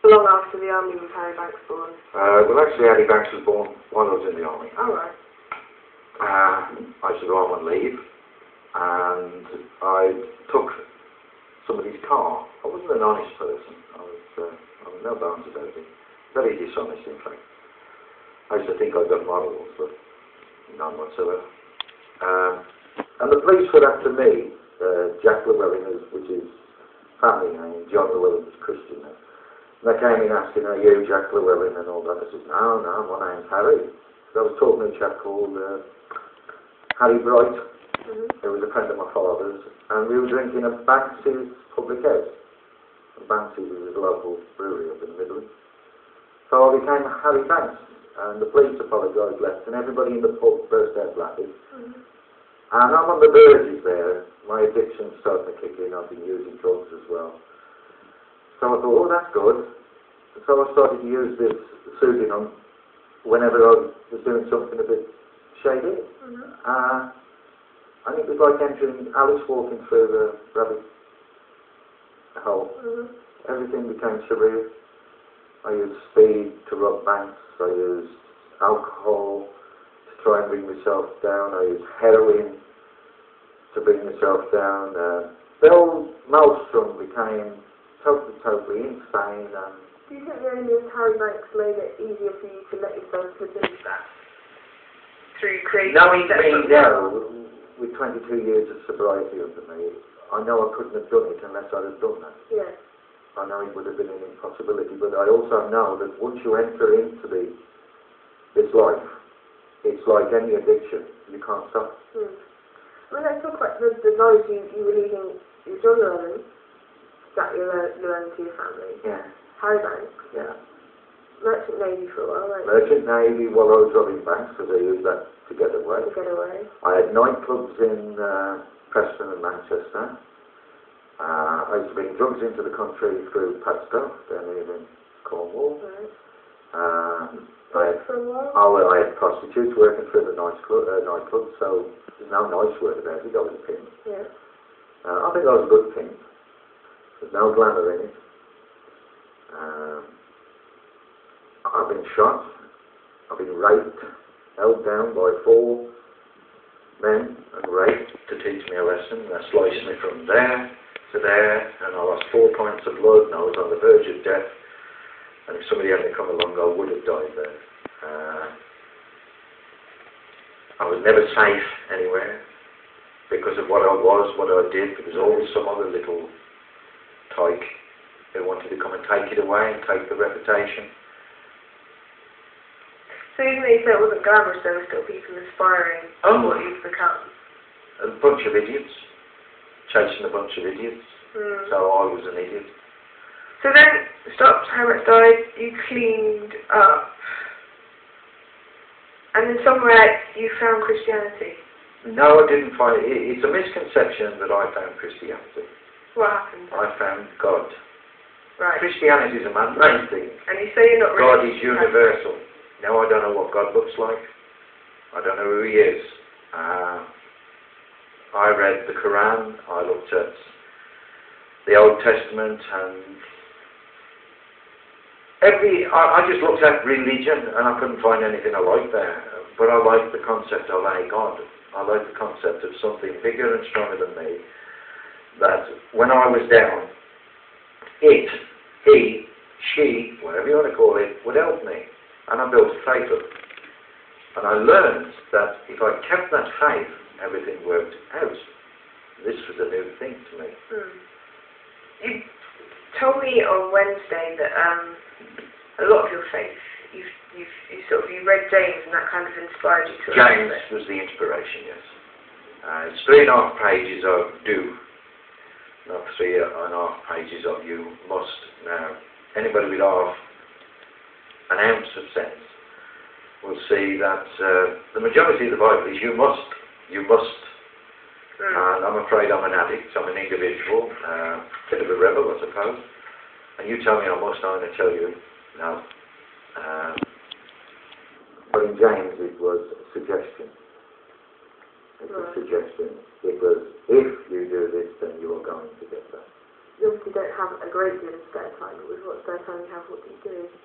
long after the army was Harry Banks born? Well, actually, Harry Banks was born while I was in the army. Oh, right. I used to go home on leave, and I took somebody's car. I wasn't an honest person. I was no bones about it. Very dishonest, in fact. I used to think I got morals, but none whatsoever. And the police were after me, Jack Llewellyn, which is family name, John Llewellyn was Christian name. And they came in asking, are you Jack Llewellyn and all that? I said, no, my name's Harry. So I was talking to a chap called Harry Bright, who was a friend of my father's, and we were drinking at Banksy's public house. And Banksy's was a local brewery up in the Midlands. So I became Harry Banks, and the police apologised left, and everybody in the pub burst out laughing. And I'm on the verges there. My addiction's starting to kick in. I've been using drugs as well. So I thought, oh, that's good. So I started to use this pseudonym whenever I was doing something a bit shady. And it was like entering Alice walking through the rabbit hole. Everything became surreal. I used speed to rob banks. I used alcohol to try and bring myself down. I used heroin to bring myself down. The old maelstrom became totally insane. Do you think the only of Harry Banks made it easier for you to let yourself slip into that? Through creating knowing me now, with 22 years of sobriety under me, I know I couldn't have done it unless I'd have done that. Yeah. I know it would have been an impossibility, but I also know that once you enter into this life, it's like any addiction, you can't stop. Well, let's talk about the knowledge you were leaving your John Llewellyn, that you learned to your family. Yeah. Harry Banks. Yeah. Merchant Navy for a while, right? Merchant Navy while I was robbing banks, because I used that to get away. To get away. I had nightclubs in Preston and Manchester. I used to bring drugs into the country through Padstow, down here in Cornwall. Right. For a while? I had prostitutes working through the nightclub, so there's no nice word about it. I was a pimp. Yeah. I think I was a good pimp. There's no glamour in it. I've been shot. I've been raped, held down by 4 men and raped to teach me a lesson. They sliced me from there to there, and I lost 4 pints of blood, and I was on the verge of death. And if somebody hadn't come along, I would have died there. I was never safe anywhere because of what I was, what I did. There was always some other little tyke who wanted to come and take it away and take the reputation. So even though you said it wasn't glamorous, there were still people aspiring to what you've become? A bunch of idiots. Chasing a bunch of idiots. So I was an idiot. So then, stopped, Harry Banks died, you cleaned up, and then somewhere you found Christianity. No, I didn't find it. It's a misconception that I found Christianity. What happened? I found God. Right. Christianity is a man-made thing. And you say you're not God really is universal. Now I don't know what God looks like. I don't know who He is. I read the Quran. I looked at the Old Testament, and I just looked at religion, and I couldn't find anything I liked there. But I liked the concept of a God. I liked the concept of something bigger and stronger than me. That when I was down, it, he, she, whatever you want to call it, would help me. And I built faith up. And I learned that if I kept that faith, everything worked out. This was a new thing to me. You told me on Wednesday that a lot of your faith, you read James and that kind of inspired you to James was the inspiration, yes. It's 3.5 pages of do, not 3.5 pages of you must. Now, anybody with an ounce of sense will see that the majority of the Bible is you must. And I'm afraid I'm an addict, I'm an individual, bit of a rebel, I suppose. And you tell me I must, I'm going to tell you no. But in James it was a suggestion. It was a suggestion. It was, if you do this, then you are going to get that. You obviously don't have a great deal of spare time. It was what, spare time you have, what do you do?